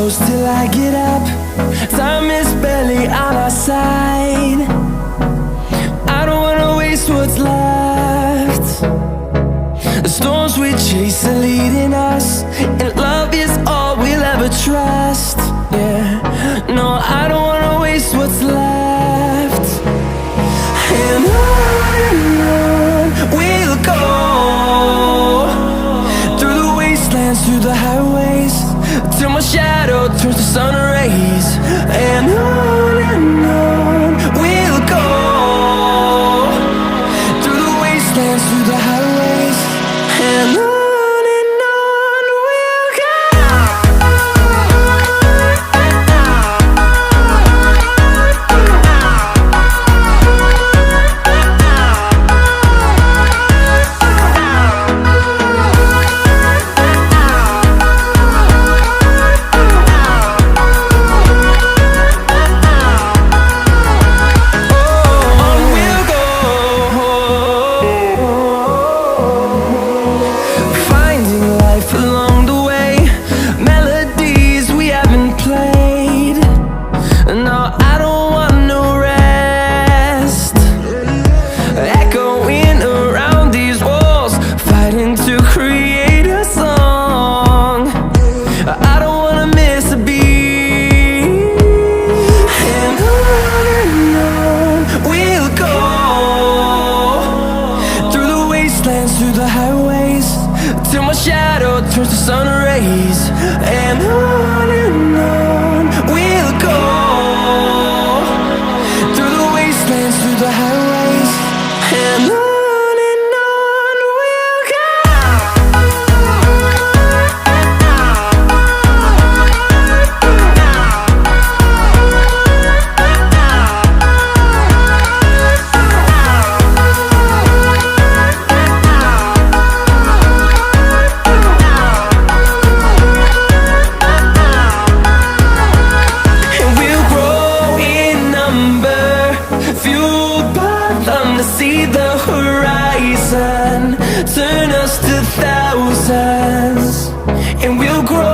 close till I get up. Time is barely on our side. I don't wanna waste what's left. The storms we chase are leading us, and love is all we'll ever trust. Yeah, no, I don't wanna waste what's left. And on we'll go, through the wastelands, through the highways, till my shadow turns to sun rays. And on we'll go, through the wastelands, through the highways, and on we'll go. Through the highways, till my shadow turns to sun rays. And on we'll go, through the wastelands, through the highways, and on we'll go. See the horizon turn us to thousands, and we'll grow